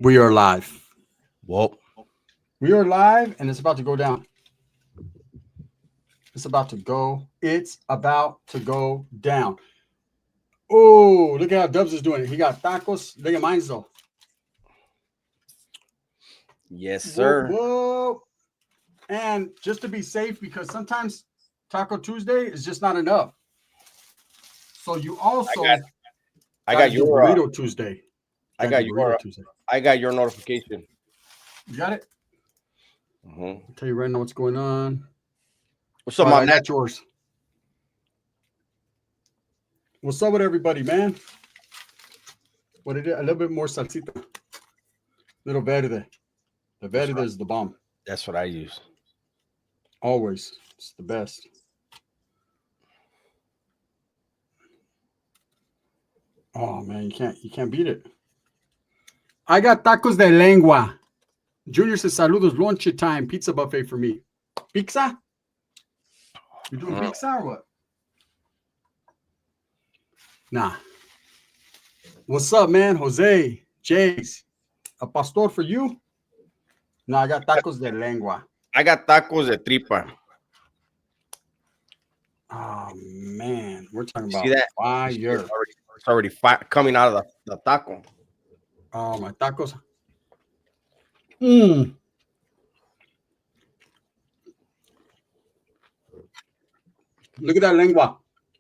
We are live. Well, We are live, and it's about to go down. It's about to go. It's about to go down. Oh, look at how Dubs is doing it. He got tacos. Look at mine, though. yes, Whoa, sir. whoa. And just to be safe, because sometimes Taco Tuesday is just not enough. So you also I gotta got do your Burrito Tuesday. I Gotta got do Burrito your Tuesday. I got your notification. You got it? Mm-hmm. I'll tell you right now what's going on. What's up, All my right, I man? got yours. What's up with everybody, man? What it is? A little bit more salsita. Little verde. The verde is the bomb. That's what I use. Always. It's the best. Oh man, you can't beat it. I got tacos de lengua. Junior says saludos, lunch time, pizza buffet for me. Pizza? You doing pizza or what? Nah. What's up, man? Jose, Jace, a pastor for you? No, I got tacos de lengua. I got tacos de tripa. Oh man, we're talking You about see that? fire. It's already coming out of the taco. Oh, my tacos. Mmm. Look at that lengua.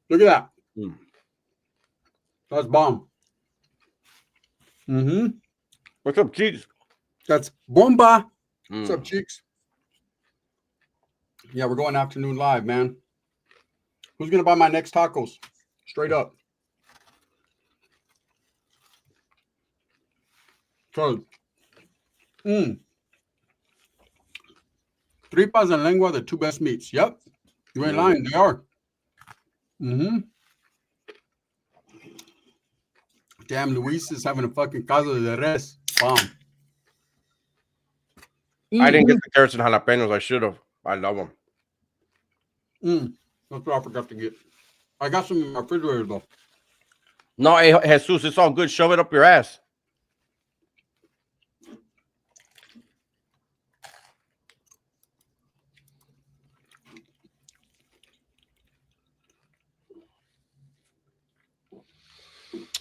Look at that. Mm. That's bomb. Mm-hmm. What's up, cheese? That's bomba. Mm. What's up, cheeks? Yeah, we're going afternoon live, man. Who's gonna buy my next tacos? Straight up. Cause tripas and lengua, the two best meats. Yep. You ain't lying, they are. Mm-hmm. Damn, Luis is having a fucking caso de res. Bomb. I didn't get the carrots and jalapenos. I should have. I love them. That's what I forgot to get. I got some in my refrigerator though. No, hey, Jesus, it's all good. Shove it up your ass.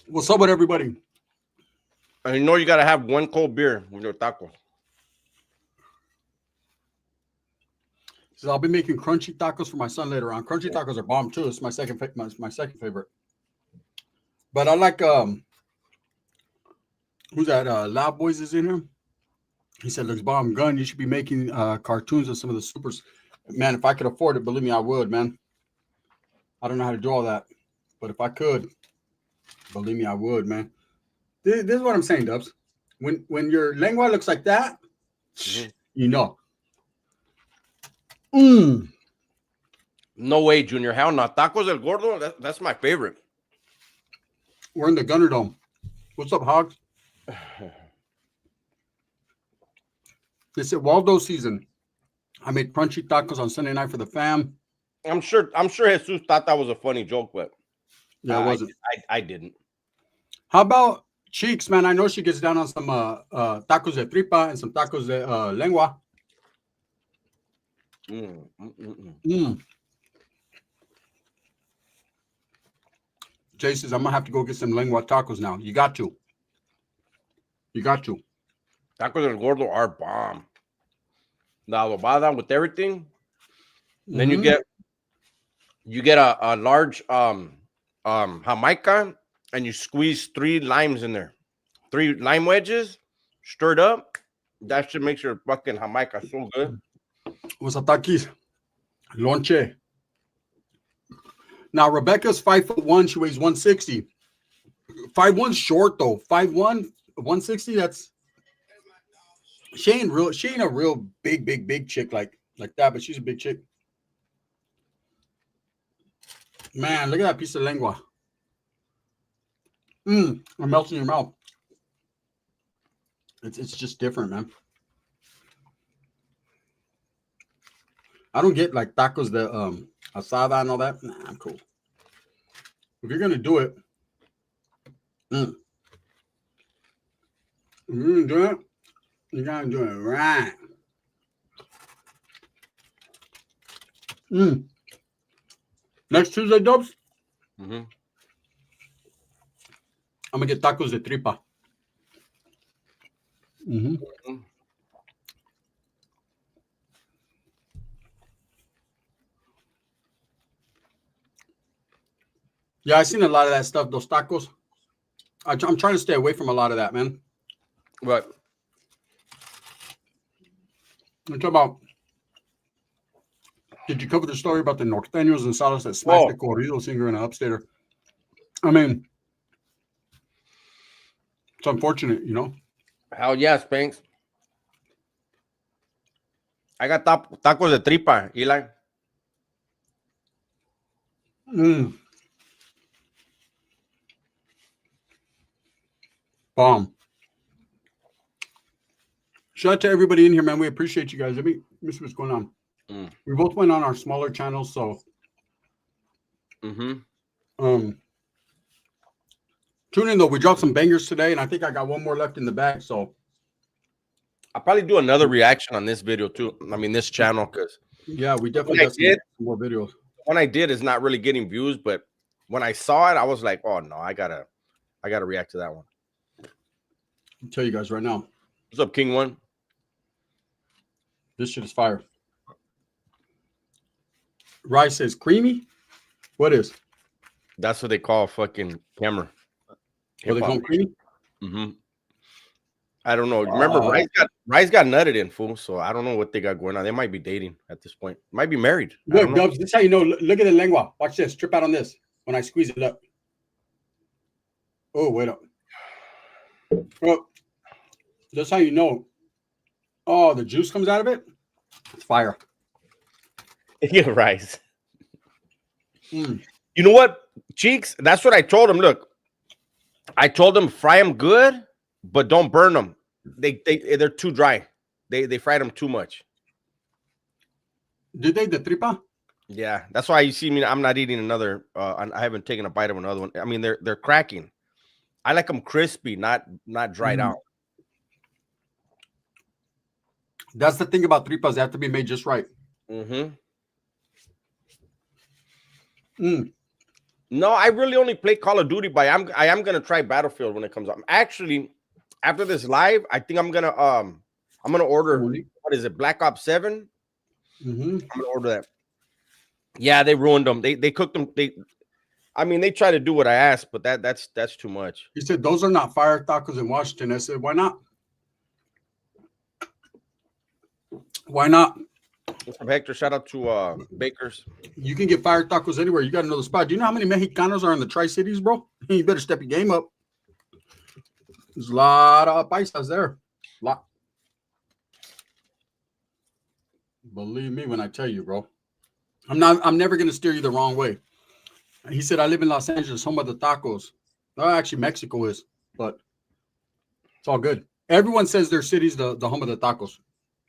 What's up with everybody? And you know you gotta have one cold beer with your tacos. So I'll be making crunchy tacos for my son later on. Crunchy tacos are bomb too. It's my second favorite. But I like who's that? Loud Boys is in here. He said, "Looks bomb, Gun. You should be making cartoons of some of the supers." Man, if I could afford it, believe me, I would, man. I don't know how to do all that, but if I could, believe me, I would, man. This is what I'm saying, Dubs. When your lengua looks like that, you know. No way, Junior. Hell no. Tacos del Gordo, that's my favorite. We're in the Gunner Dome. What's up, Hogs? They said Waldo season. I made crunchy tacos on Sunday night for the fam. I'm sure Jesus thought that was a funny joke, but yeah, it wasn't. I didn't. How about Cheeks, man? I know she gets down on some tacos de tripa and some tacos de lengua. Jay says, I'm going to have to go get some lengua tacos now. You got to. You got to. Tacos del Gordo are bomb. The adobada with everything. And then you get a large Jamaica and you squeeze 3 limes in there. 3 lime wedges stirred up. That shit makes your fucking Jamaica so good. What's up, Takis? Lonche. Now, Rebecca's 5'1". She weighs 160. 5'1" short, though. 5'1", 160, that's... She ain't a real big chick like that, but she's a big chick. Man, look at that piece of lengua. It melts in your mouth. It's just different, man. I don't get like tacos de asada and all that. Nah, I'm cool. If you're gonna do it, You do it. You gotta do it right. Next Tuesday, Dubs, Mm-hmm. I'm gonna get tacos de tripa. Yeah, I seen a lot of that stuff. Those tacos. I'm trying to stay away from a lot of that, man. But I'm talking about. Did you cover the story about the norteños and salas that smacked the corrido singer in an upstater? I mean, it's unfortunate, you know. hell yeah, Spanks. I got tacos de tripa, Eli. Bomb. Shout out to everybody in here, man. We appreciate you guys. Let me see what's going on. We both went on our smaller channels, so tune in though. We dropped some bangers today, and I think I got one more left in the bag. So I'll probably do another reaction on this video too. I mean, this channel, because yeah, we definitely got some more videos. One I did is not really getting views, but when I saw it, I was like, oh no, I gotta react to that one. I'll tell you guys right now. What's up, King One? This shit is fire. Rice says creamy. What is? That's what they call fucking camera. What they call creamy? I don't know. Remember, Rice got nutted in, fool. So I don't know what they got going on. They might be dating at this point. Might be married. Look, Dubs, this is how you know. Look at the lengua. Watch this. Trip out on this when I squeeze it up. Oh, wait up. Oh, that's how you know. Oh, the juice comes out of it. It's fire. Yeah, Rice. You know what, Cheeks? That's what I told him. Look, I told him fry them good, but don't burn them. They're too dry. They fried them too much. Did they the tripa? Yeah, that's why you see me. I'm not eating another. I haven't taken a bite of another one. I mean, they're cracking. I like them crispy, not dried out. That's the thing about tripas; they have to be made just right. No, I really only play Call of Duty, but I am gonna try Battlefield when it comes out. Actually, after this live, I think I'm gonna order. What is it? Black Ops 7. I'm gonna order that. Yeah, they ruined them. They cooked them. They try to do what I asked, but that's too much. He said those are not fire tacos in Washington. I said, why not? Why not? What's up, Hector? Shout out to Bakers. You can get fire tacos anywhere. You got another spot. Do you know how many Mexicanos are in the Tri-Cities, bro? You better step your game up. There's a lot of paisas there. Lot. Believe me when I tell you, bro. I'm never gonna steer you the wrong way. He said, I live in Los Angeles, home of the tacos. Oh, actually, Mexico is, but it's all good. Everyone says their city's the home of the tacos.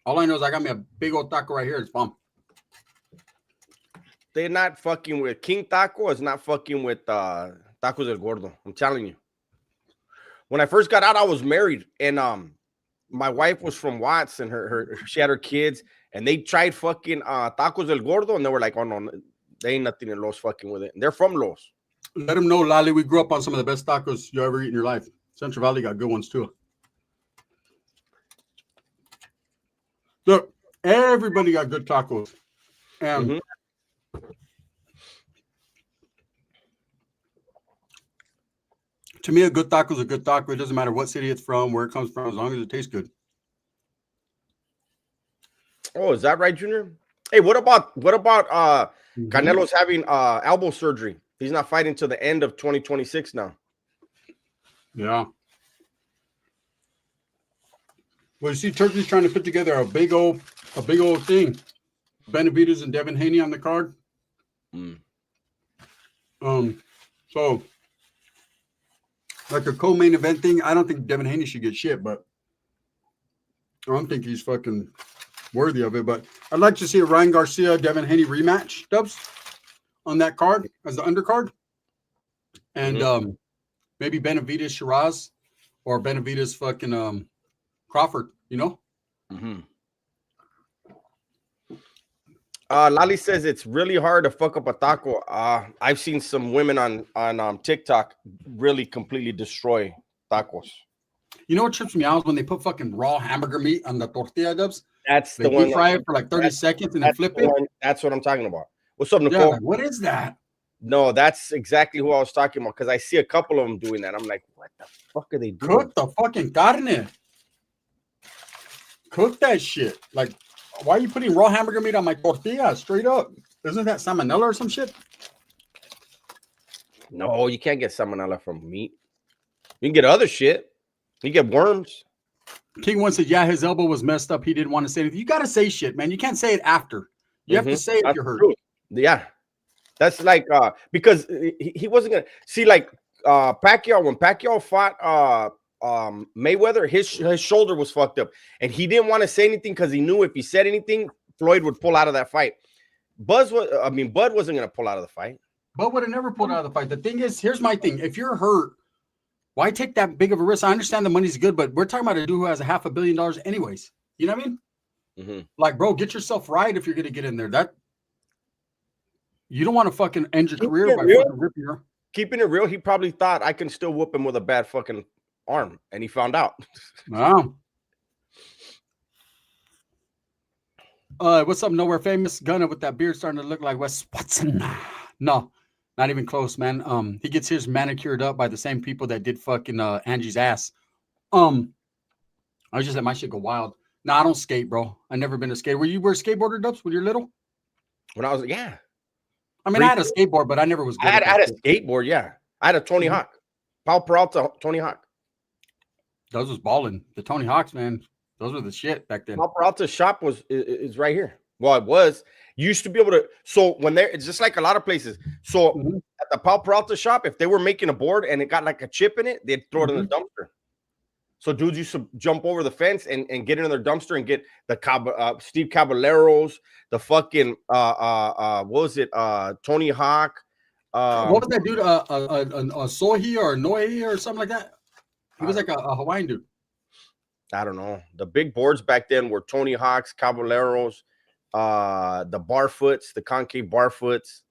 All I know is I got me a big old taco right here. It's bomb. They're not fucking with King Taco. It's not fucking with Tacos del Gordo. I'm telling you. When I first got out, I was married, and my wife was from Watts, and she had her kids, and they tried fucking Tacos del Gordo, and they were like, oh no, they ain't nothing in Los fucking with it. And they're from Los. Let them know, Lali, we grew up on some of the best tacos you ever eat in your life. Central Valley got good ones too. Look, everybody got good tacos. And to me, a good taco is a good taco. It doesn't matter what city it's from, where it comes from, as long as it tastes good. Oh, is that right, Junior? Hey, what about Canelo's having elbow surgery? He's not fighting till the end of 2026 now. Yeah. Well, you see, Turkey's trying to put together a big old thing. Benavidez and Devin Haney on the card. So like a co-main event thing. I don't think Devin Haney should get shit, but I don't think he's fucking worthy of it. But I'd like to see a Ryan Garcia Devin Haney rematch, Dubs, on that card as the undercard, and maybe Benavidez Shiraz or Benavides fucking Crawford, you know? Mm-hmm. Lali says it's really hard to fuck up a taco. I've seen some women on TikTok really completely destroy tacos. You know what trips me out is when they put fucking raw hamburger meat on the tortilla dubs. That's They the one. deep fry it for like 30 seconds and then flip it. That's what I'm talking about. What's up, Nicole? Yeah, like, what is that? No, that's exactly who I was talking about because I see a couple of them doing that. I'm like, what the fuck are they doing? Cook the fucking carne. Cook that shit. Like, why are you putting raw hamburger meat on my tortilla? Straight up. Isn't that salmonella or some shit? No, you can't get salmonella from meat. You can get other shit. You get worms. King one said, yeah, his elbow was messed up. He didn't want to say anything. You got to say shit, man. You can't say it after. You have to say it if you're hurt. True. Yeah. That's like, because he wasn't going to see, like, Pacquiao, when Pacquiao fought Mayweather, his shoulder was fucked up. And he didn't want to say anything because he knew if he said anything, Floyd would pull out of that fight. Bud wasn't going to pull out of the fight. Bud would have never pulled out of the fight. The thing is, here's my thing. If you're hurt, why take that big of a risk? I understand the money's good, but we're talking about a dude who has $500 million anyways. You know what I mean? Mm-hmm. Like, bro, get yourself right if you're going to get in there. That you don't want to fucking end your career by fucking ripping your... Keeping it real, he probably thought I can still whoop him with a bad fucking arm, and he found out. Wow. What's up, Nowhere Famous? Gunner with that beard starting to look like Wes Watson. No, not even close, man. He gets his manicured up by the same people that did fucking Angie's ass. I just let my shit go wild. No, I don't skate, bro. I never been a skater. Were you a skateboarder, Dubs, when you're little? When I was, yeah. I mean, I had a skateboard, but I never was good. I had a skateboard, yeah. I had a Tony Hawk. Paul Peralta Tony Hawk. Those was balling. The Tony Hawks, man. Those were the shit back then. Paul Peralta's shop is right here. Well, it was. You used to be able to. So when it's just like a lot of places. So at the Paul Peralta shop, if they were making a board and it got like a chip in it, they'd throw it in the dumpster. So dudes used to jump over the fence and get in their dumpster and get the Steve Caballeros, the fucking what was it? Tony Hawk. What was that dude? A Sohi or Noi or something like that? He was like a Hawaiian dude. I don't know. The big boards back then were Tony Hawks, Caballeros, the Barfoots, the concave Barfoots.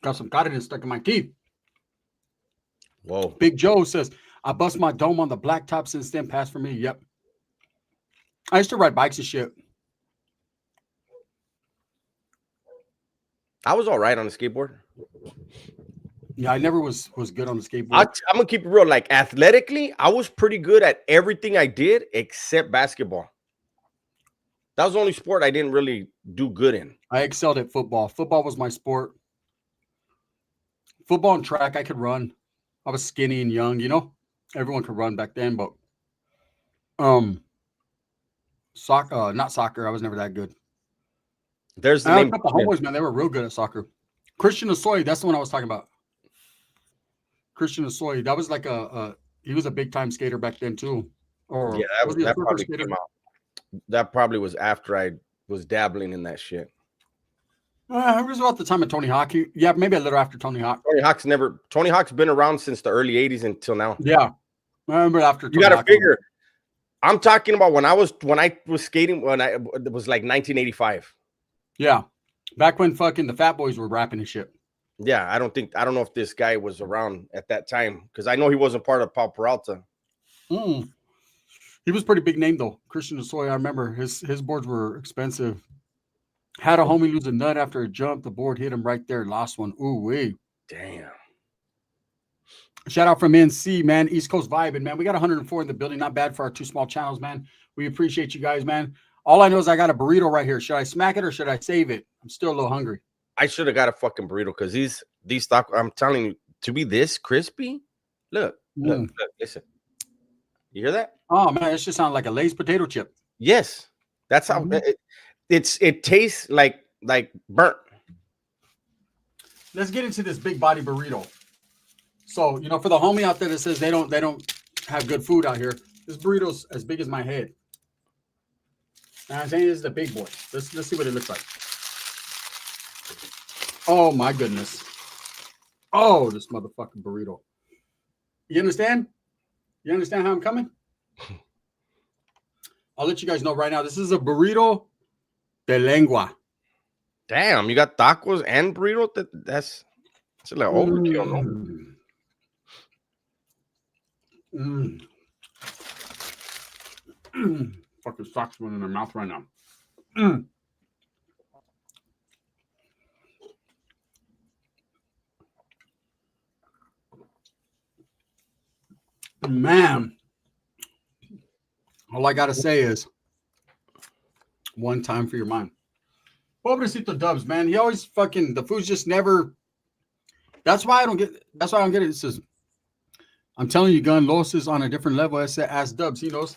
Got some carne stuck in my teeth. Whoa. Big Joe says, I bust my dome on the blacktop since then. Pass for me. Yep. I used to ride bikes and shit. I was all right on the skateboard. Yeah, I never was good on the skateboard. I'm going to keep it real. Like, athletically, I was pretty good at everything I did except basketball. That was the only sport I didn't really do good in. I excelled at football. Football was my sport. Football and track, I could run. I was skinny and young, you know. Everyone could run back then, but soccer, not soccer. I was never that good. There's the name. A couple homeboys, man. They were real good at soccer. Christian Asoy, that's the one I was talking about. Christian Asoy, that was like he was a big time skater back then too. Or yeah, that probably came out. That probably was after I was dabbling in that shit. It was about the time of Tony Hawk. Yeah, maybe a little after Tony Hawk. Tony Hawk's been around since the early 80s until now. Yeah. I remember after Tony Hawk. You got to figure. I'm talking about when I was skating, it was like 1985. Yeah. Back when fucking the Fat Boys were rapping and shit. Yeah, I don't know if this guy was around at that time because I know he wasn't part of Paul Peralta. He was pretty big name though. Christian Asoy, I remember his boards were expensive. Had a homie lose a nut after a jump. The board hit him right there. Lost one. Ooh, wee. Damn. Shout out from NC, man. East Coast vibing, man. We got 104 in the building. Not bad for our two small channels, man. We appreciate you guys, man. All I know is I got a burrito right here. Should I smack it or should I save it? I'm still a little hungry. I should have got a fucking burrito because these tacos, I'm telling you, to be this crispy. Look, listen. You hear that? Oh, man. It just sounds like a Lay's potato chip. Yes. That's how it tastes like burnt. Let's get into this big body burrito. So, you know, for the homie out there that says they don't have good food out here, this burrito's as big as my head. And I'm saying this is the big boy. Let's see what it looks like. Oh my goodness. Oh, this motherfucking burrito. You understand? You understand how I'm coming? I'll let you guys know right now. This is a burrito de lengua. Damn, you got tacos and burrito? That's like overkill, no? Fucking sucks one in their mouth right now. Man, all I gotta say is one time for your mind. Pobrecito Dubs, man. He always fucking the food's just never. That's why I don't get it. It says, I'm telling you, Gun Los is on a different level. I said, ask Dubs. He knows.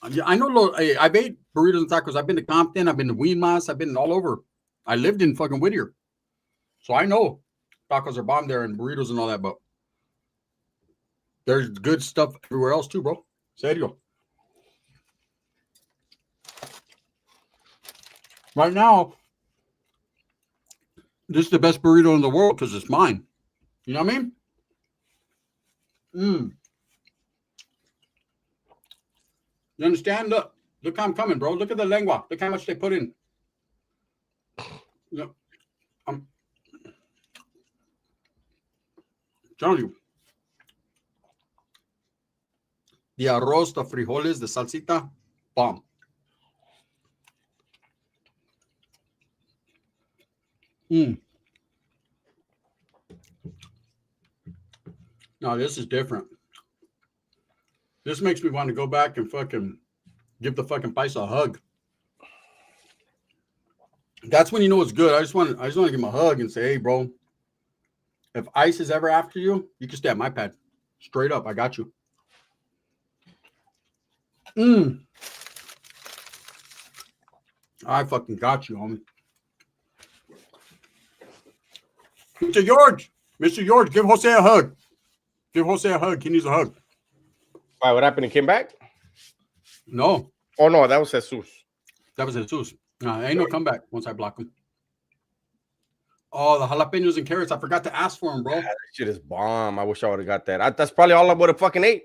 I know. I've ate burritos and tacos. I've been to Compton. I've been to Weenmas. I've been all over. I lived in fucking Whittier, so I know tacos are bomb there and burritos and all that. But there's good stuff everywhere else too, bro. Serio. Right now, this is the best burrito in the world because it's mine. You know what I mean? You understand? Look how I'm coming, bro. Look at the lengua. Look how much they put in. Look, I'm telling you. The arroz, the frijoles, the salsita, bomb. No, this is different. This makes me want to go back and fucking give the fucking paisa a hug. That's when you know it's good. I just want to give him a hug and say, hey, bro, if ICE is ever after you, you can stay at my pad. Straight up, I got you. I fucking got you, homie. Mr. George, give Jose a hug. Give Jose a hug. He needs a hug. Why, what happened? He came back? No. Oh, no, that was Jesus. That was Jesus. Ain't no comeback once I block him. Oh, the jalapenos and carrots. I forgot to ask for them, bro. That shit is bomb. I wish I would have got that. That's probably all I would have fucking ate.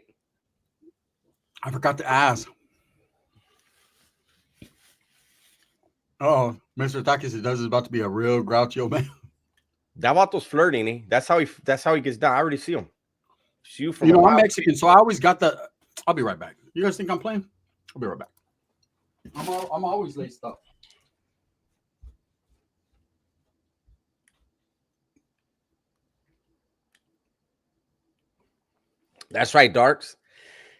I forgot to ask. Oh, Mr. Takis does is about to be a real grouchy old man. That vato's flirting, eh? That's how he gets down. I already see him. See you from I'm Mexican, so I always got the. I'll be right back. You guys think I'm playing? I'll be right back. I'm always laced up. That's right, Darks.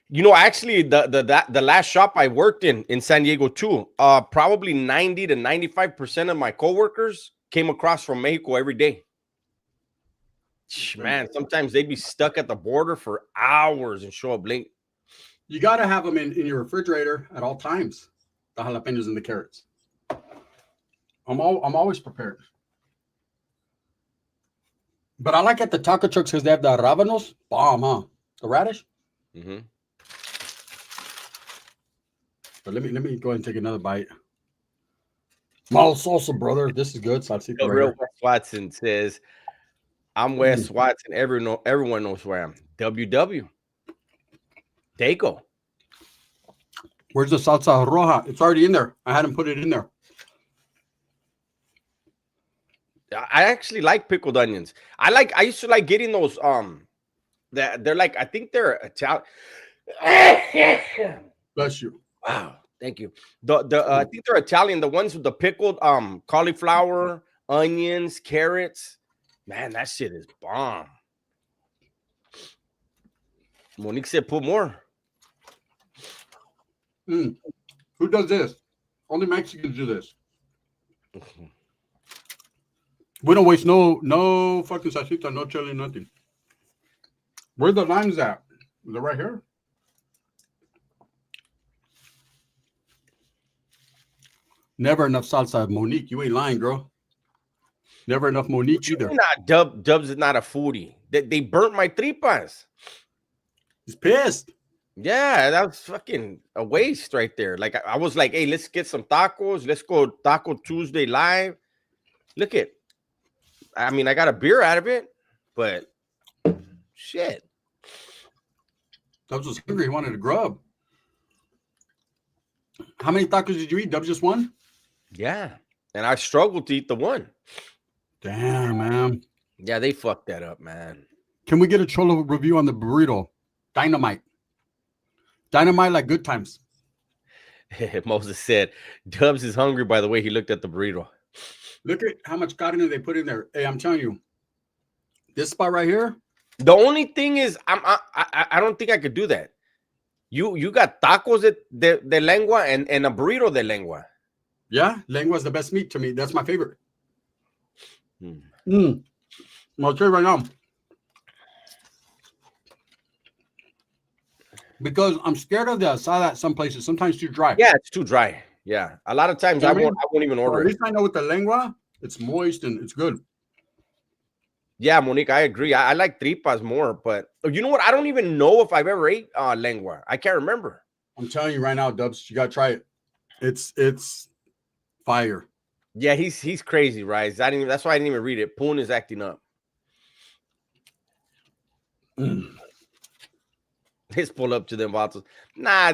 You know, actually, the last shop I worked in San Diego too, probably 90 to 95% of my coworkers came across from Mexico every day. Man, sometimes they'd be stuck at the border for hours and show up late. You got to have them in your refrigerator at all times. The jalapenos and the carrots. I'm always prepared. But I like at the taco trucks because they have the rábanos. Bomb, huh? The radish. Mm-hmm. But let me go ahead and take another bite. Mal salsa, brother. This is good. Salsita Real Wes Watson says, I'm Wes Watson. Everyone knows where I am. WW. Daco. Where's the salsa roja? It's already in there. I had him put it in there. I actually like pickled onions. I used to like getting those they're like, I think they're Italian. Bless you. Wow, thank you. I think they're Italian, the ones with the pickled cauliflower, onions, carrots. Man, that shit is bomb. Monique said put more. Who does this? Only Mexicans do this. We don't waste no fucking salsita, no chili, nothing. Where the limes at? They're right here. Never enough salsa. Monique, you ain't lying, girl. Never enough Monique either. Dubs is not a foodie. They burnt my tripas. He's pissed. Yeah, that was fucking a waste right there. Like I was like, hey, let's get some tacos. Let's go Taco Tuesday live. Look at I mean, I got a beer out of it, but shit. Dubs was hungry. He wanted to grub. How many tacos did you eat? Dubs just one? Yeah. And I struggled to eat the one. Damn, man. Yeah, they fucked that up, man. Can we get a Cholo review on the burrito? Dynamite. Dynamite like good times. Moses said, Dubs is hungry by the way he looked at the burrito. Look at how much carne they put in there. Hey, I'm telling you, this spot right here. The only thing is, I don't think I could do that. You got tacos de lengua and a burrito de lengua. Yeah, lengua is the best meat to me. That's my favorite. I'll tell you right now. Because I'm scared of the asada at some places. Sometimes too dry. Yeah, it's too dry. Yeah, a lot of times I won't even order at it. least I know with the lengua, it's moist and it's good. Yeah, Monique, I agree. I like tripas more, but you know what? I don't even know if I've ever ate lengua. I can't remember. I'm telling you right now, Dubs, you gotta try it. It's fire. Yeah, he's crazy, right? That's why I didn't even read it. Poon is acting up. Let's pull up to them bottles. Nah,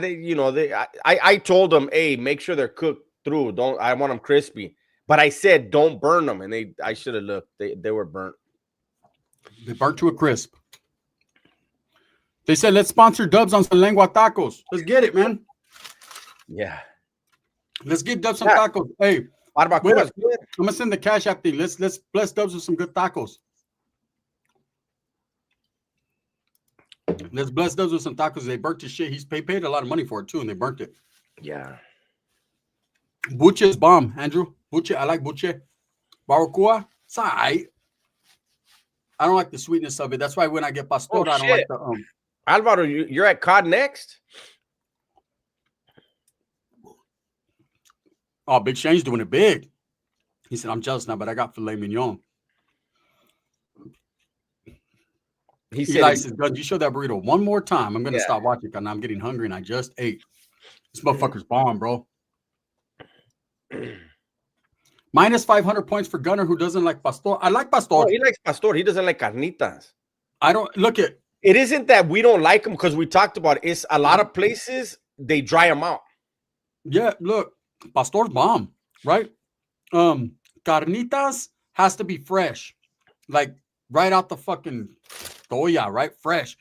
I told them, hey, make sure they're cooked through. I want them crispy. But I said don't burn them, and I should have looked. They were burnt. They burnt to a crisp. They said, let's sponsor Dubs on some lengua tacos. Let's get it, man. Yeah. Let's get Dubs some tacos. Hey, I'm gonna send the cash app thing. Let's bless Dubs with some good tacos. Let's bless Dubs with some tacos. They burnt his shit. He paid a lot of money for it too, and they burnt it. Yeah. Buche is bomb, Andrew. Buche, I like buche. Barbacoa, it's all right. I don't like the sweetness of it. That's why when I get pastor, I don't like the Alvaro, you're at COD next? Oh, Big Shane's doing it big. He said, I'm jealous now, but I got filet mignon. He said, Gunz, you show that burrito one more time. I'm going to stop watching because I'm getting hungry and I just ate. This motherfucker's bomb, bro. Minus 500 points for Gunner, who doesn't like pastor. I like pastor. Oh, he likes pastor. He doesn't like carnitas. I don't look at. It isn't that we don't like them because we talked about it. It's a lot of places they dry them out. Yeah, look, pastor's bomb, right? Carnitas has to be fresh, like right out the fucking toya, right? Fresh,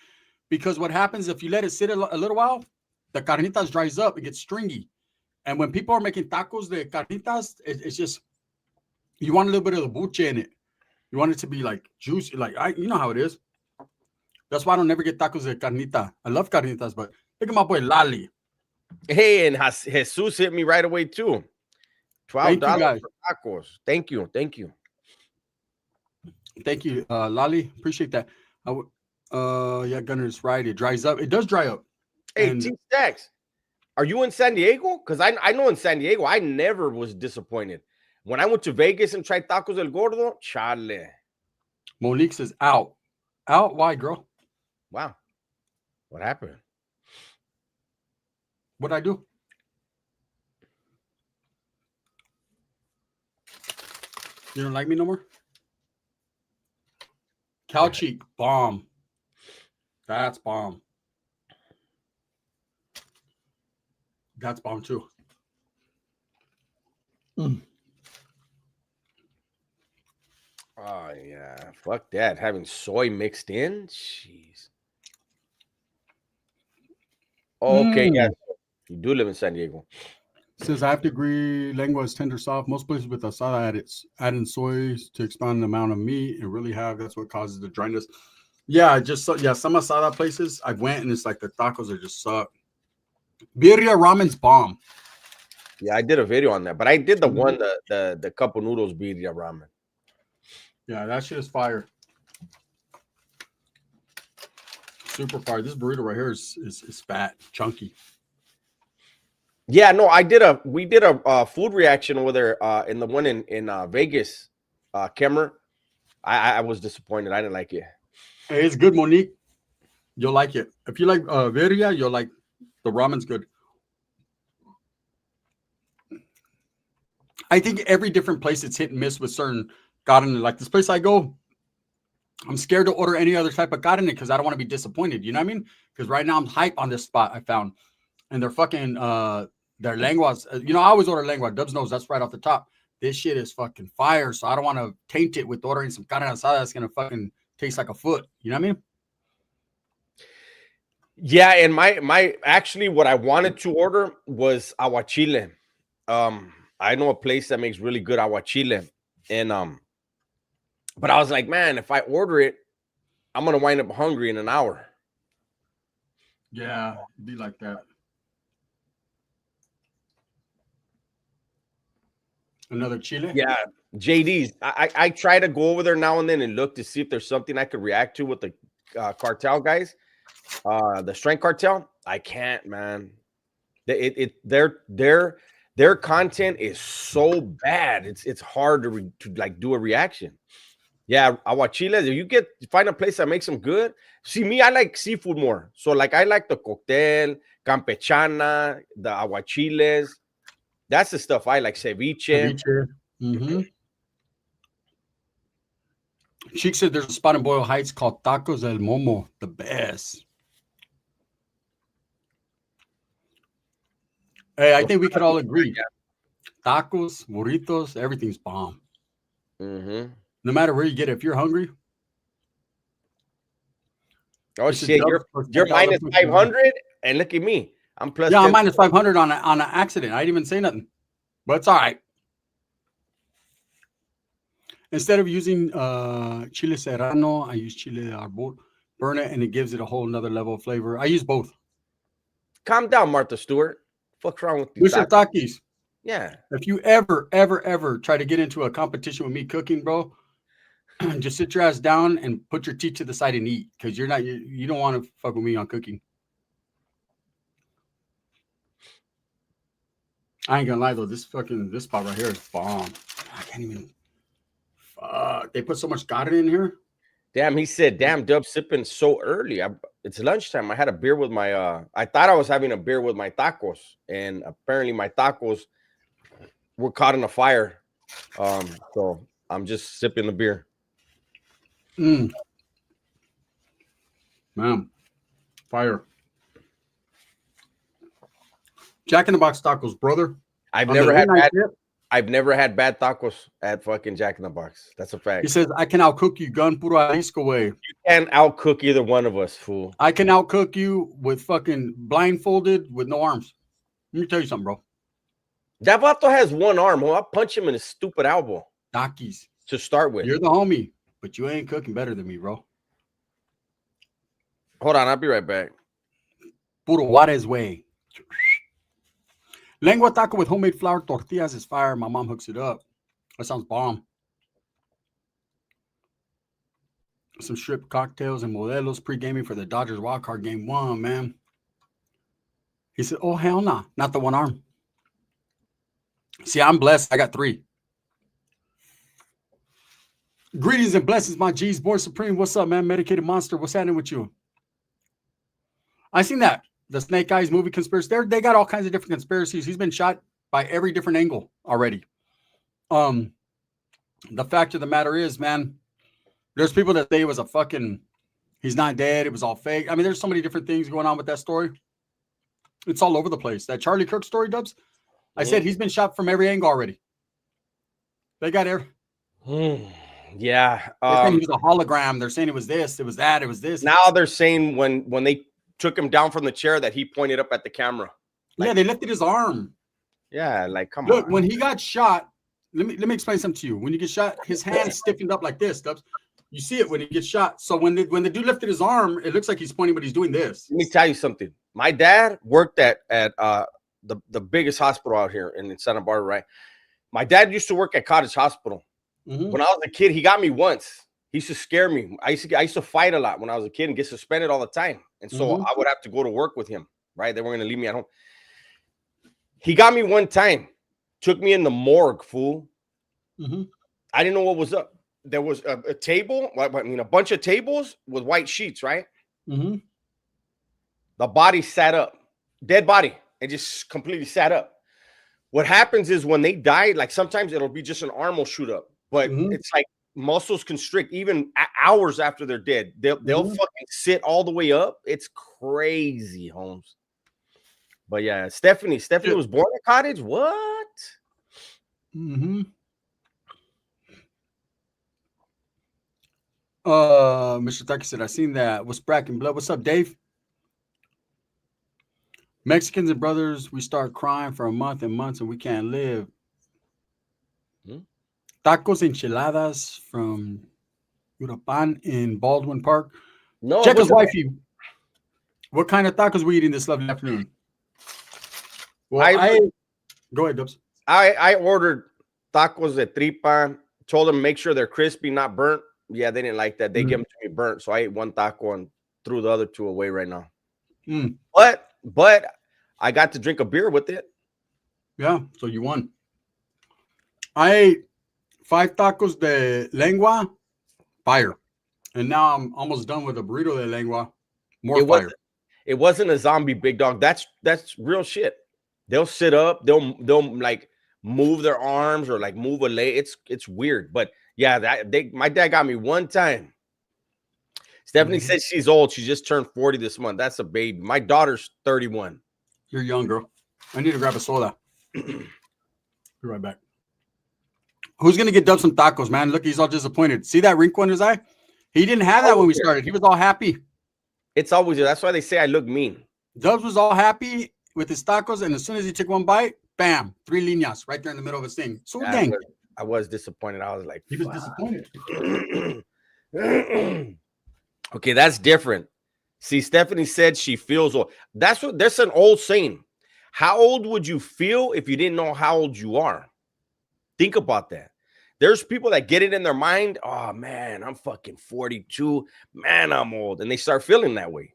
because what happens if you let it sit a little while, the carnitas dries up, it gets stringy, and when people are making tacos de carnitas, it's just you want a little bit of the buche in it. You want it to be like juicy, like you know how it is. That's why I don't never get tacos de carnita. I love carnitas, but look at my boy Lali. Hey, and Jesus hit me right away too. $12 for tacos. Thank you. Thank you, Lali. Appreciate that. Yeah, Gunner's right. It dries up. It does dry up. Hey, T-Stacks, are you in San Diego? Because I know in San Diego, I never was disappointed. When I went to Vegas and tried tacos del gordo, chale. Monique says out. Out? Why, girl? Wow. What happened? What'd I do? You don't like me no more? Cow cheek, bomb. That's bomb. That's bomb too. Oh yeah, fuck that. Having soy mixed in, jeez. Okay, yeah, you do live in San Diego. Says I have to agree. Lengua is tender soft. Most places with asada add in soy to expand the amount of meat and really have. That's what causes the dryness. Yeah, some asada places I went and it's like the tacos are just suck. Birria ramen's bomb. Yeah, I did a video on that, but I did the one the cup of noodles birria ramen. Yeah, that shit is fire. Super fire. This burrito right here is fat, chunky. Yeah, no, we did a food reaction over there in the one in Vegas, Kemmer. I was disappointed. I didn't like it. Hey, it's good, Monique. You'll like it. If you like birria, you'll like the ramen's good. I think every different place it's hit and miss with certain carne. Like this place I go, I'm scared to order any other type of carne because I don't want to be disappointed. You know what I mean? Because right now I'm hype on this spot I found, and they're fucking their lenguas. You know, I always order lengua. Dubs knows that's right off the top. This shit is fucking fire, so I don't want to taint it with ordering some carne asada that's gonna fucking taste like a foot. You know what I mean? Yeah, and my actually what I wanted to order was aguachile. I know a place that makes really good aguachile, and but I was like, man, if I order it, I'm gonna wind up hungry in an hour. Yeah, be like that. Another chile? Yeah, JD's. I try to go over there now and then and look to see if there's something I could react to with the cartel guys, the strength cartel. I can't, man. Their content is so bad. It's hard to like do a reaction. Yeah, aguachiles. If you find a place that makes them good. See, me, I like seafood more. So like I like the cocktail, campechana, the aguachiles. That's the stuff I like. Ceviche. Mm-hmm. Chick said there's a spot in Boyle Heights called Tacos El Momo. The best. Hey, I think we could all agree. Tacos, burritos, everything's bomb. Mm-hmm. No matter where you get it, if you're hungry. Oh shit! You're minus 500, and look at me. I'm plus. Yeah, I'm minus 500 on an accident. I didn't even say nothing, but it's all right. Instead of using chile serrano, I use chile de arbol. Burn it, and it gives it a whole nother level of flavor. I use both. Calm down, Martha Stewart. What's wrong with you? Takis. Yeah. If you ever try to get into a competition with me cooking, bro, just sit your ass down and put your teeth to the side and eat, because you don't want to fuck with me on cooking. I ain't gonna lie though, this spot right here is bomb. I can't even. Fuck, they put so much carne in here. Damn, he said, "Damn, Dub sipping so early. It's lunchtime. I had a beer with my. I thought I was having a beer with my tacos, and apparently my tacos were caught in a fire. So I'm just sipping the beer. Man, fire. Jack in the Box tacos, brother. I've never had bad tacos at fucking Jack in the Box. That's a fact. He says, I can outcook you, gun puro Jalisco way. You can't outcook either one of us, fool. I can outcook you with fucking blindfolded with no arms. Let me tell you something, bro. That vato has one arm. I'll punch him in his stupid elbow. Takis. To start with. You're the homie, but you ain't cooking better than me, bro. Hold on, I'll be right back. Puro Juarez way. Lengua taco with homemade flour tortillas is fire. My mom hooks it up. That sounds bomb. Some shrimp cocktails and modelos pre-gaming for the Dodgers wildcard game 1, man. He said, oh, hell nah. Not the one arm. See, I'm blessed. I got 3. Greetings and blessings, my G's. Born Supreme. What's up, man? Medicated Monster. What's happening with you? I seen that. The Snake Eyes movie conspiracy. They got all kinds of different conspiracies. He's been shot by every different angle already. The fact of the matter is, man, there's people that say it was a fucking, he's not dead. It was all fake. I mean, there's so many different things going on with that story. It's all over the place. That Charlie Kirk story, Dubs. I said he's been shot from every angle already. They got every. Yeah. They're saying he was a hologram. They're saying it was this, it was that, it was this. Now they're saying when they took him down from the chair that he pointed up at the camera. Like, yeah, they lifted his arm. Yeah, like come on. Look, when he got shot, let me explain something to you. When you get shot, his hand stiffened up like this, Dubs. You see it when he gets shot. So when the dude lifted his arm, it looks like he's pointing, but he's doing this. Let me tell you something. My dad worked at the biggest hospital out here in Santa Barbara, right? My dad used to work at Cottage Hospital. Mm-hmm. When I was a kid, he got me once. He used to scare me. I used to fight a lot when I was a kid and get suspended all the time. And so I would have to go to work with him, right? They weren't going to leave me at home. He got me one time. Took me in the morgue, fool. Mm-hmm. I didn't know what was up. There was a table, I mean, a bunch of tables with white sheets, right? Mm-hmm. The body sat up. Dead body. It just completely sat up. What happens is when they die, like sometimes it'll be just an arm will shoot up. But it's like muscles constrict even hours after they're dead. They'll fucking sit all the way up. It's crazy, Holmes. But yeah, Stephanie was born at Cottage. What? Mm-hmm. Mr. Taki said, I seen that. What's Bracken Blood? What's up, Dave? Mexicans and brothers, we start crying for a month and months and we can't live. Tacos enchiladas from Urapan in Baldwin Park. No, check his wifey. What kind of tacos we eating this lovely afternoon? Well, go ahead, Dubs. I ordered tacos de tripa. Told them make sure they're crispy, not burnt. Yeah, they didn't like that. They gave them to me burnt, so I ate one taco and threw the other two away right now. But I got to drink a beer with it. Yeah, so you won. I ate 5 tacos de lengua, fire. And now I'm almost done with a burrito de lengua, more fire. It wasn't a zombie, big dog. That's real shit. They'll sit up, they'll like move their arms or like move a leg. It's weird, but yeah, my dad got me one time. Stephanie said she's old. She just turned 40 this month. That's a baby. My daughter's 31. You're young, girl. I need to grab a soda. Be right back. Who's gonna get Dubs some tacos, man? Look, he's all disappointed. See that wrinkle in his eye? He didn't have that when we started. He was all happy. It's always there. That's why they say I look mean. Dubs was all happy with his tacos, and as soon as he took one bite, bam, 3 líneas right there in the middle of his thing. So dang. I was disappointed. I was like, he was disappointed. Okay, that's different. See, Stephanie said she feels old. That's an old saying. How old would you feel if you didn't know how old you are? Think about that. There's people that get it in their mind. Oh, man, I'm fucking 42. Man, I'm old. And they start feeling that way.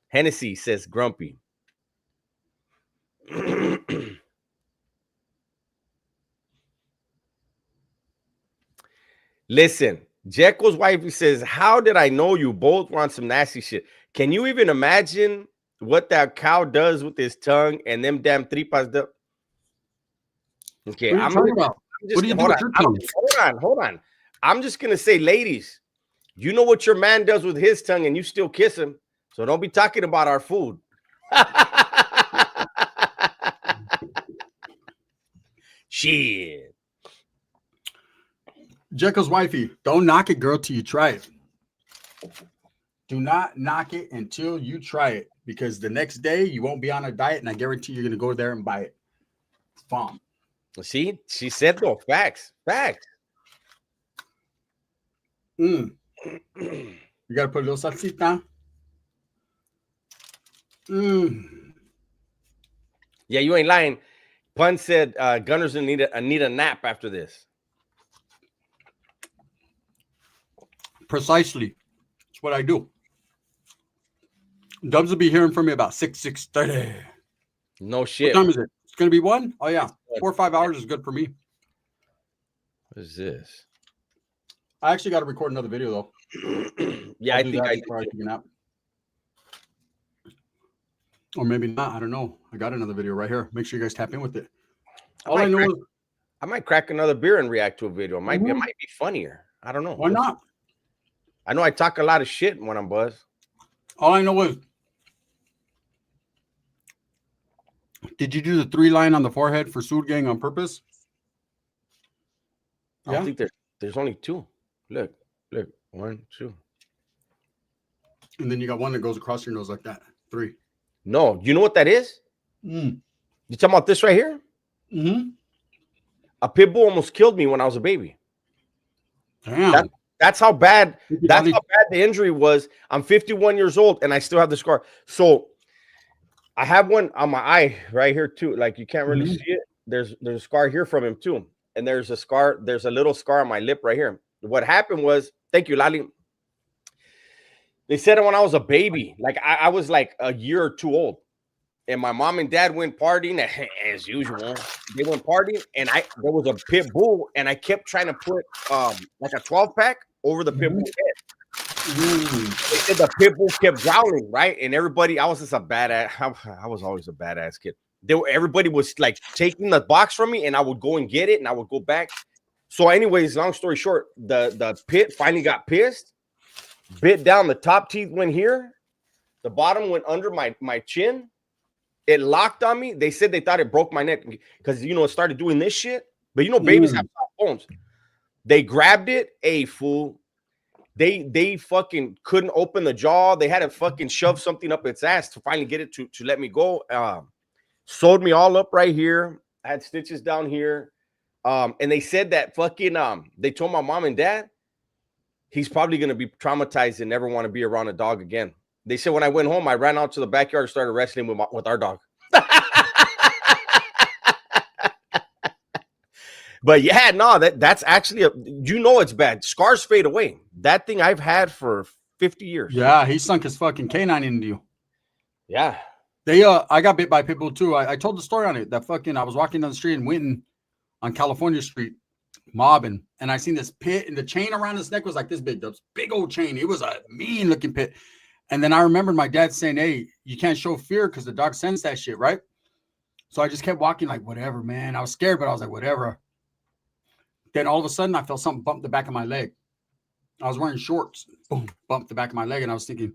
Hennessy says grumpy. Listen, Jekyll's wife says, how did I know you both want some nasty shit? Can you even imagine what that cow does with his tongue and them damn tripas? Okay, hold on. I'm just gonna say, ladies, you know what your man does with his tongue, and you still kiss him. So don't be talking about our food. Shit. Jekyll's wifey, don't knock it, girl, till you try it. Do not knock it until you try it, because the next day you won't be on a diet, and I guarantee you're gonna go there and buy it. Bomb. See, she said though, facts. You gotta put a little salsita. Yeah, you ain't lying. Pun said Gunners need a nap after this. Precisely. That's what I do. Dubs will be hearing from me about 6:30. No shit. What time is it? It's gonna be 1? Oh yeah. 4 or 5 hours is good for me. What is this? I actually got to record another video though. Yeah, I think I take a nap. Or maybe not. I don't know. I got another video right here. Make sure you guys tap in with it. I might crack another beer and react to a video. It might be funnier. I don't know. Why not? I know I talk a lot of shit when I'm buzzed. All I know is, did you do the 3 line on the forehead for Sud Gang on purpose? I don't think there's only 2. Look, 1, 2. And then you got one that goes across your nose like that. 3. No, you know what that is? You talking about this right here? A pit bull almost killed me when I was a baby. Damn. That's how bad the injury was. I'm 51 years old and I still have the scar. So I have one on my eye right here too. Like you can't really see it. There's a scar here from him too. And there's a little scar on my lip right here. What happened was, thank you, Lali. They said it when I was a baby. Like I was like a year or 2 old. And my mom and dad went partying as usual. They went partying, and there was a pit bull, and I kept trying to put like a 12-pack over the pit bull head. They said the pit bull kept growling, right? And everybody, I was just a badass. I was always a badass kid. Everybody was like taking the box from me, and I would go and get it, and I would go back. So, anyways, long story short, the pit finally got pissed, bit down. The top teeth went here, the bottom went under my chin. It locked on me. They said they thought it broke my neck because it started doing this shit. But babies have soft bones. They grabbed it, a fool. They fucking couldn't open the jaw. They had to fucking shove something up its ass to finally get it to let me go. Sewed me all up right here. I had stitches down here. And they said that fucking they told my mom and dad he's probably gonna be traumatized and never want to be around a dog again. They said when I went home, I ran out to the backyard and started wrestling with our dog. But yeah, no, that's actually it's bad. Scars fade away. That thing I've had for 50 years. Yeah, he sunk his fucking canine into you. Yeah. I got bit by a pit bull too. I told the story on it. That fucking I was walking down the street in Winton on California Street, mobbing, and I seen this pit, and the chain around his neck was like this big, this big old chain. It was a mean looking pit. And then I remembered my dad saying, "Hey, you can't show fear because the dog sense that shit, right?" So I just kept walking like, whatever, man. I was scared, but I was like, whatever. Then all of a sudden, I felt something bump the back of my leg. I was wearing shorts. Boom, bumped the back of my leg. And I was thinking,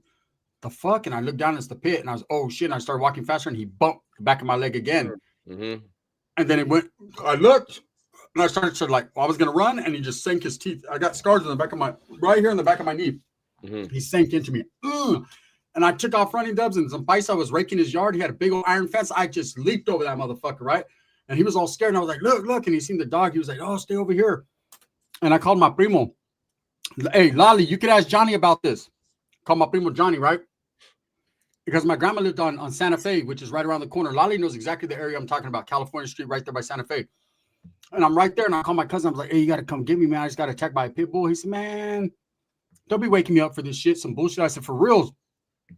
the fuck? And I looked down, it's the pit. And I was, oh, shit. And I started walking faster, and he bumped the back of my leg again. Mm-hmm. And then it went, I looked, and I started to I was going to run, and he just sank his teeth. I got scars on the back of right here in the back of my knee. Mm-hmm. He sank into me. And I took off running, Dubs, and some paisa was raking his yard. He had a big old iron fence. I just leaped over that motherfucker, right? And he was all scared. And I was like, look. And he seen the dog. He was like, oh, stay over here. And I called my primo. Hey, Lolly, you could ask Johnny about this. Call my primo Johnny, right? Because my grandma lived on Santa Fe, which is right around the corner. Lolly knows exactly the area I'm talking about, California Street, right there by Santa Fe. And I'm right there, and I call my cousin. I was like, hey, you got to come get me, man. I just got attacked by a pit bull. He said, man, don't be waking me up for this shit, some bullshit. I said, for reals.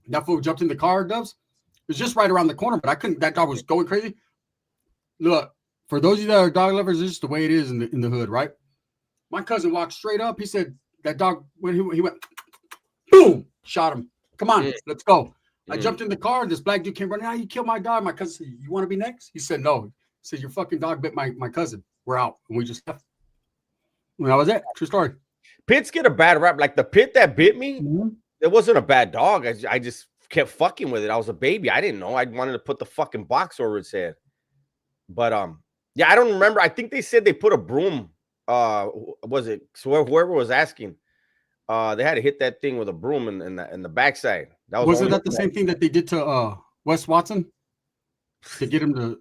That fool jumped in the car, Dubs. It was just right around the corner, but I couldn't. That dog was going crazy. Look, for those of you that are dog lovers, this is the way it is in the hood, right? My cousin walked straight up. He said that dog, when he went, boom, shot him. Come on, let's go. I jumped in the car. This black dude came running. You killed my dog. My cousin said, you want to be next? He said, no. He said, your fucking dog bit my cousin. We're out. And we just left. And that was it. True story. Pits get a bad rap. Like the pit that bit me, it wasn't a bad dog. I just kept fucking with it. I was a baby. I didn't know. I wanted to put the fucking box over its head. But yeah, I don't remember. I think they said they put a broom. Was it? So whoever was asking, they had to hit that thing with a broom in the backside. That wasn't that the same thing that they did to Wes Watson to get him to?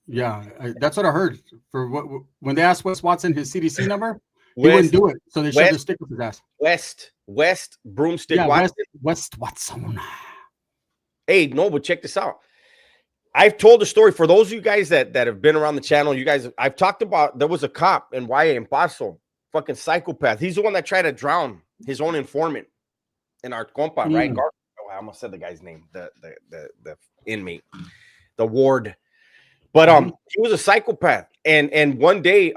Yeah, that's what I heard. When they asked Wes Watson his CDC number, he wouldn't do it, so they shoved a stick up his ass. West broomstick. Yeah, Watson. West Watson. Hey, no, but check this out. I've told the story for those of you guys that have been around the channel. You guys, I've talked about there was a cop in YA in Paso, fucking psychopath. He's the one that tried to drown his own informant in our compa, right? I almost said the guy's name, the inmate, the ward. But he was a psychopath. And one day,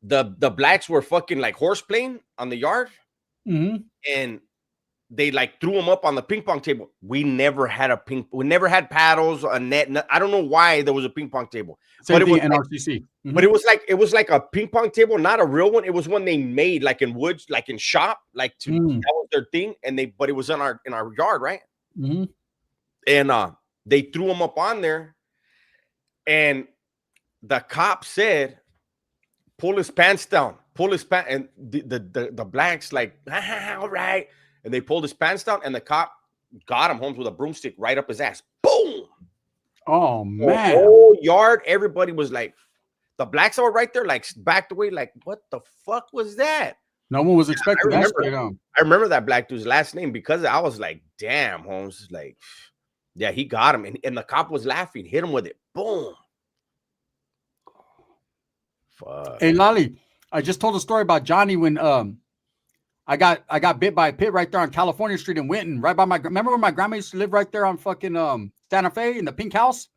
the blacks were fucking like horse playing on the yard, and they like threw him up on the ping pong table. We never had paddles, a net. I don't know why there was a ping pong table. Same thing in RCC. But it was like a ping pong table, not a real one. It was one they made like in woods, like in shop, like that was their thing. But it was in our yard, right? And they threw him up on there, and the cop said, pull his pants down, and the blacks like, all right. And they pulled his pants down, and the cop got him home with a broomstick right up his ass. Boom! Oh, man. The whole yard, everybody was like, the blacks were right there, like, backed away, like, what the fuck was that? No one was expecting that. I remember that black dude's last name because I was like, damn, Holmes. Like, yeah, he got him. And the cop was laughing, hit him with it. Boom. Fuck. Hey, Lolly, I just told a story about Johnny when I got bit by a pit right there on California Street in Winton, right by remember when my grandma used to live right there on fucking Santa Fe in the pink house?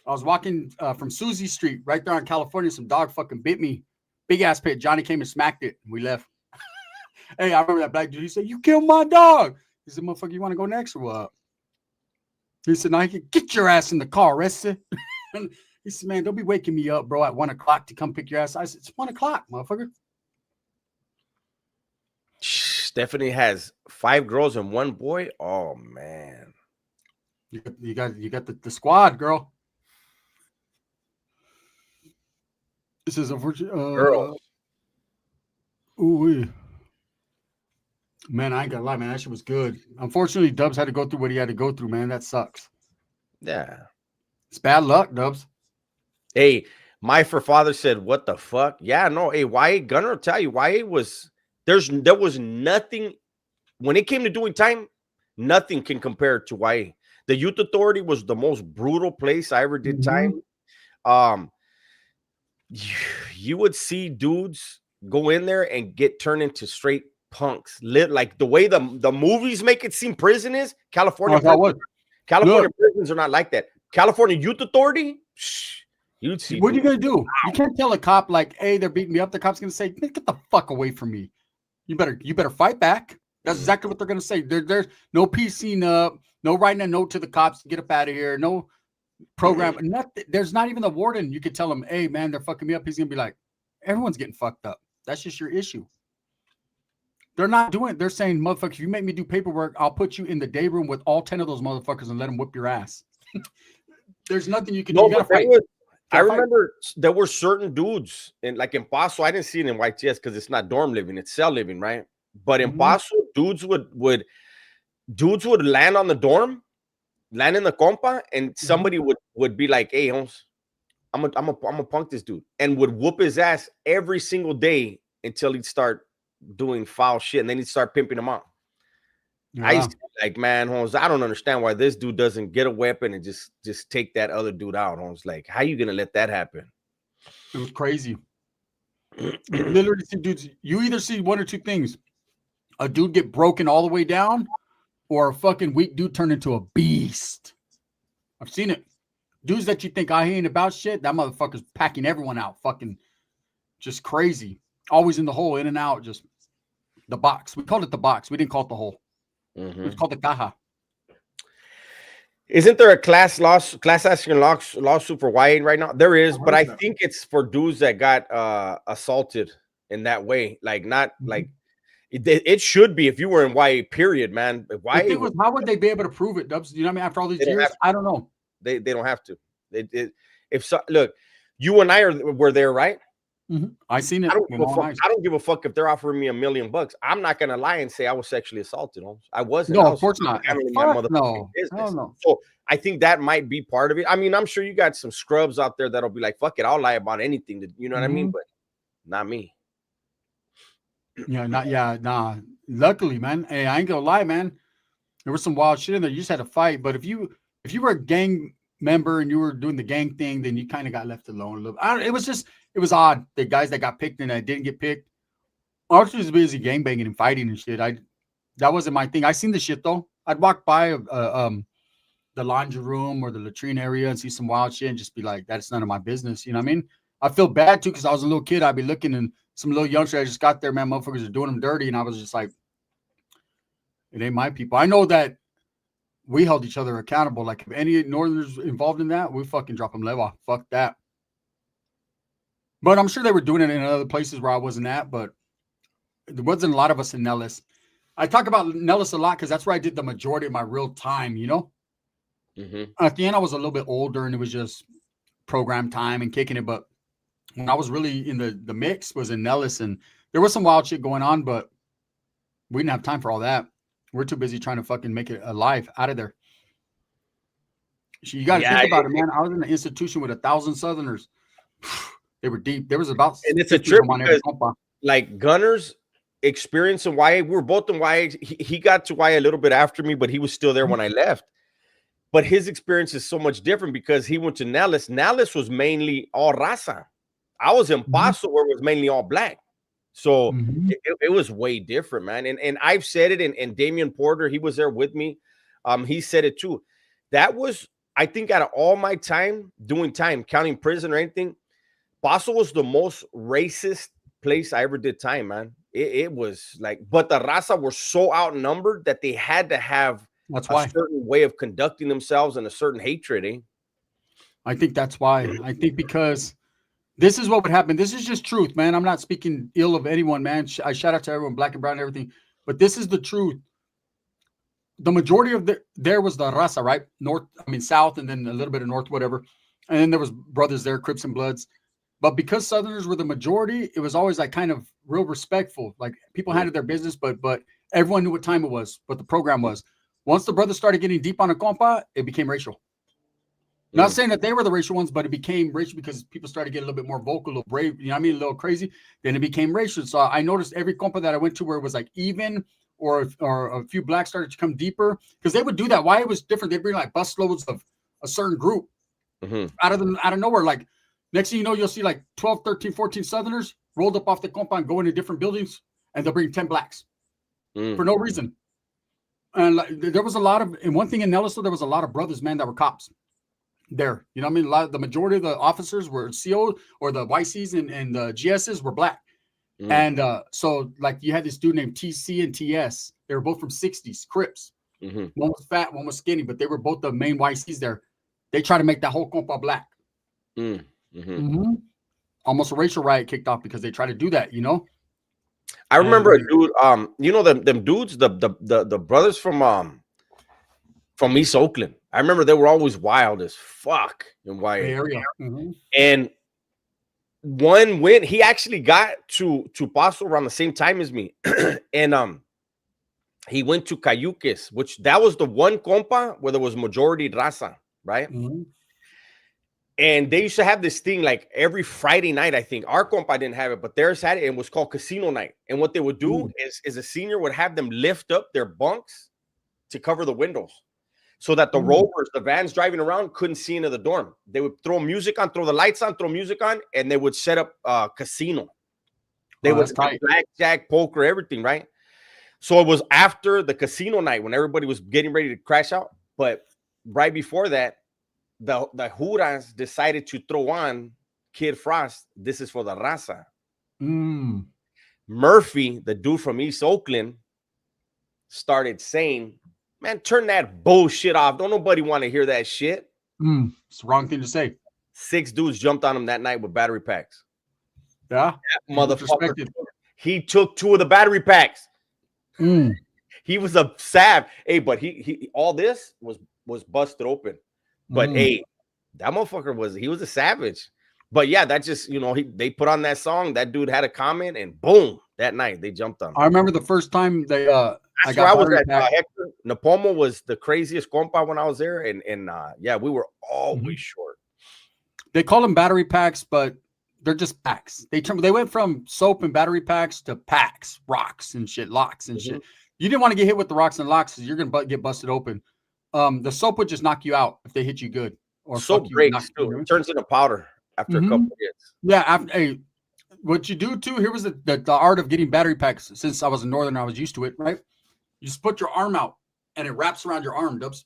I was walking from Susie Street right there on California. Some dog fucking bit me. Big ass pit. Johnny came and smacked it, and we left. Hey, I remember that black dude. He said, you killed my dog. He said, motherfucker, you want to go next or what? He said, no, he can get your ass in the car, rest it. He said, man, don't be waking me up, bro, at 1 o'clock to come pick your ass. I said, it's 1 o'clock, motherfucker. Stephanie has 5 girls and 1 boy. Oh man. You got the squad, girl. This is a Girls. Ooh, man, I ain't gonna lie, man. That shit was good. Unfortunately, Dubs had to go through what he had to go through, man. That sucks. Yeah. It's bad luck, Dubs. Hey, my father said, "What the fuck?" Yeah, no. Hey, YA Gunner will tell you, YA was there was nothing when it came to doing time. Nothing can compare to YA. The Youth Authority was the most brutal place I ever did time. You would see dudes go in there and get turned into straight punks. Like the way the movies make it seem prison is. California prisons are not like that. California Youth Authority, you'd see. What are you gonna do? You can't tell a cop like, "Hey, they're beating me up." The cop's gonna say, "Get the fuck away from me." You better fight back. That's exactly what they're gonna say. There's no piecing up, no writing a note to the cops to get up out of here, no program. Nothing. There's not even the warden. You could tell him, "Hey, man, they're fucking me up." He's gonna be like, "Everyone's getting fucked up. That's just your issue." They're not doing it. They're saying, "Motherfucker, if you make me do paperwork, I'll put you in the day room with all 10 of those motherfuckers and let them whip your ass." There's nothing you can do. You gotta fight. I remember there were certain dudes in Paso. I didn't see it in YTS because it's not dorm living, it's cell living, right? But in Paso, dudes would land on the dorm, land in the compa, and somebody would be like, "Hey, Holmes, I'm a punk this dude," and would whoop his ass every single day until he'd start doing foul shit, and then he'd start pimping him out. Yeah. I used to be like, "Man, Holmes, I don't understand why this dude doesn't get a weapon and just take that other dude out." Holmes, like, how you gonna let that happen? It was crazy. You literally see dudes. You either see one or two things: a dude get broken all the way down, or a fucking weak dude turn into a beast. I've seen it. Dudes that you think I ain't about shit, that motherfucker's packing everyone out. Fucking just crazy. Always in the hole, in and out. Just the box. We called it the box. We didn't call it the hole. It's called the caja. Isn't there a class action lawsuit for YA right now? There is, but I think it's for dudes that got assaulted in that way. Like, not like it should be if you were in YA, period, man. YA how would they be able to prove it, Dubs? You know what I mean? After all these years, I don't know. They don't have to. Look, you and I were there, right? I seen it. I don't give a fuck if they're offering me $1 million. I'm not gonna lie and say I was sexually assaulted. I wasn't. No, of course not. No. So I think that might be part of it. I mean, I'm sure you got some scrubs out there that'll be like, "Fuck it, I'll lie about anything." You know what I mean? But not me. Nah. Luckily, man. Hey, I ain't gonna lie, man. There was some wild shit in there. You just had to fight. But if you were a gang member and you were doing the gang thing, then you kind of got left alone a little. It was odd. The guys that got picked and that didn't get picked. I was just busy gangbanging and fighting and shit. That wasn't my thing. I seen the shit though. I'd walk by the laundry room or the latrine area and see some wild shit and just be like, "That's none of my business." You know what I mean? I feel bad too because I was a little kid. I'd be looking and some little youngster I just got there, man, motherfuckers are doing them dirty, and I was just like, it ain't my people. I know that we held each other accountable. Like, if any Northerners involved in that, we fucking drop them level. Fuck that. But I'm sure they were doing it in other places where I wasn't at, but there wasn't a lot of us in Nellis. I talk about Nellis a lot because that's where I did the majority of my real time, you know? At the end, I was a little bit older and it was just program time and kicking it. But when I was really in the mix was in Nellis, and there was some wild shit going on, but we didn't have time for all that. We're too busy trying to fucking make it alive out of there. You got to think about it, man. I was in an institution with 1,000 Southerners. They were deep. There was about, and it's a trip because, like, Gunner's experience in YA, we were both in YA. He got to YA a little bit after me, but he was still there when I left. But his experience is so much different because he went to Nellis. Nellis was mainly all raza. I was in Paso where it was mainly all black. So it was way different, man. And I've said it, and Damian Porter, he was there with me. He said it too. That was, I think, out of all my time, doing time, counting prison or anything, Paso was the most racist place I ever did time, man. It was like, but the raza were so outnumbered that they had to have a certain way of conducting themselves and a certain hatred, eh? I think that's why. I think because this is what would happen. This is just truth, man. I'm not speaking ill of anyone, man. I shout out to everyone, black and brown and everything. But this is the truth. The majority of there was the raza, right? North, I mean, south, and then a little bit of north, whatever. And then there was brothers there, Crips and Bloods. But because Southerners were the majority, it was always like kind of real respectful. Like people handled their business, but everyone knew what time it was, what the program was. Once the brothers started getting deep on a compa, it became racial. Not saying that they were the racial ones, but it became racial because people started getting a little bit more vocal, a little brave, you know what I mean? A little crazy. Then it became racial. So I noticed every compa that I went to where it was like even or a few blacks started to come deeper because they would do that. Why it was different. They'd bring like busloads of a certain group out of nowhere. Like next thing you know, you'll see like 12, 13, 14 Southerners rolled up off the compa and go into different buildings and they'll bring 10 blacks for no reason. And like, there was a lot of, and one thing in Nellis, there was a lot of brothers, man, that were cops there. You know what I mean? The majority of the officers were CO or the YCs and the GSs were black. And so like you had this dude named TC and TS. They were both from 60s, Crips. One was fat, one was skinny, but they were both the main YCs there. They tried to make that whole compa black. Almost a racial riot kicked off because they tried to do that, you know? I remember a dude, you know, them dudes, the brothers from East Oakland. I remember they were always wild as fuck in Wyatt area. And one went, he actually got to Paso around the same time as me. And he went to Cayuques, which that was the one compa where there was majority raza, right? And they used to have this thing like every Friday night, I think. Our compa didn't have it, but theirs had it, and it was called Casino Night. And what they would do is a senior would have them lift up their bunks to cover the windows so that the rovers, the vans driving around, couldn't see into the dorm. They would throw music on, throw the lights on, throw music on, and they would set up a casino. They would blackjack, poker, everything, right? So it was after the casino night when everybody was getting ready to crash out. But right before that, the Juras decided to throw on Kid Frost. This is for the raza. Murphy, the dude from East Oakland, started saying, man, turn that bullshit off. Don't nobody want to hear that shit. It's the wrong thing to say. 6 dudes jumped on him that night with battery packs. Yeah. That motherfucker. He took 2 of the battery packs. He was a sav. Hey, but he all this was busted open. But hey, that motherfucker was a savage. But yeah, that just, you know, they put on that song. That dude had a comment, and boom, that night they jumped on him. I remember the first time they I was at Hector. Napomo was the craziest compa when I was there, and yeah, we were always short. They call them battery packs, but they're just packs. They went from soap and battery packs to packs, rocks and shit, locks and shit. You didn't want to get hit with the rocks and locks because you're gonna get busted open. The soap would just knock you out if they hit you good. Or soap breaks too. It turns into powder after a couple of hits. Yeah, what you do too, here was the art of getting battery packs. Since I was a northern, I was used to it, right? You just put your arm out and it wraps around your arm, Dubs.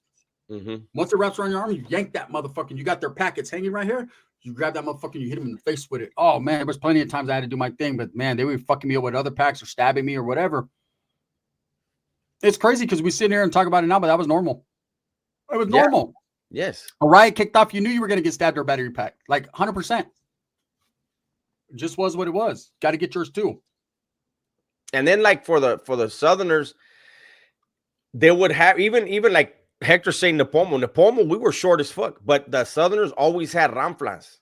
Once it wraps around your arm, you yank that motherfucker. You got their packets hanging right here. You grab that motherfucker and you hit them in the face with it. Oh man, there was plenty of times I had to do my thing, but man, they were fucking me up with other packs or stabbing me or whatever. It's crazy because we sit here and talk about it now, but that was normal. It was normal. Yes. A riot kicked off. You knew you were going to get stabbed or a battery pack. Like 100%. It just was what it was. Got to get yours too. And then like for the Southerners, they would have even like Hector saying Napomo, we were short as fuck, but the Southerners always had ramflas.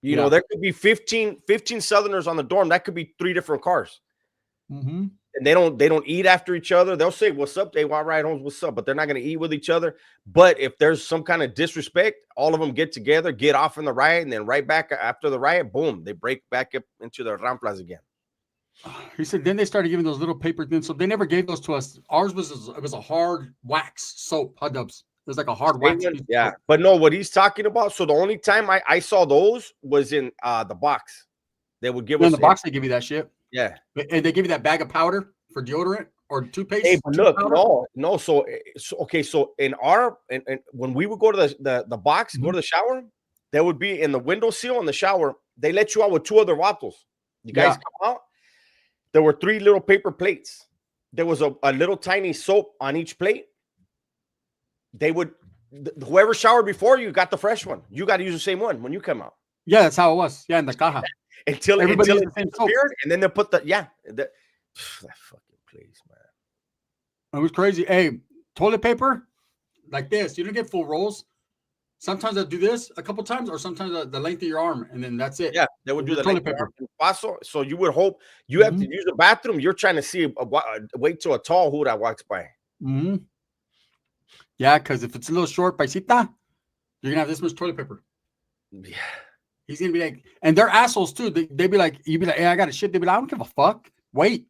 You know, there could be 15 Southerners on the dorm. That could be 3 different cars. And they don't eat after each other. They'll say, what's up? They want ride homes, what's up? But they're not going to eat with each other. But if there's some kind of disrespect, all of them get together, get off in the riot, and then right back after the riot, boom, they break back up into their ramplas again. He said, then they started giving those little paper things. So they never gave those to us. Ours was a hard wax soap, hot dubs. It was like a hard wax. Yeah, but no, what he's talking about. So the only time I saw those was in the box. They would give us in the box. They give you that shit. Yeah, and they give you that bag of powder for deodorant or toothpaste. Hey, but look, no. So okay. So in our and when we would go to the box, go to the shower, there would be in the window sill in the shower. They let you out with 2 other bottles. You guys come out. There were 3 little paper plates. There was a little tiny soap on each plate. They would whoever showered before you got the fresh one. You got to use the same one when you come out. Yeah, that's how it was. Yeah, in the caja. Until it the same soap. disappeared, and then they put that fucking place, man. It was crazy. Hey, toilet paper like this. You don't get full rolls. Sometimes I do this a couple times, or sometimes the length of your arm, and then that's it. Yeah, they would do the toilet paper. So you would hope you have to use the bathroom. You're trying to see wait till a tall who that walks by. Mm-hmm. Yeah, because if it's a little short, paisita, you're gonna have this much toilet paper. Yeah, he's gonna be like, and they're assholes too. They be like, you'd be like, hey, I got a shit. They be like, I don't give a fuck. Wait.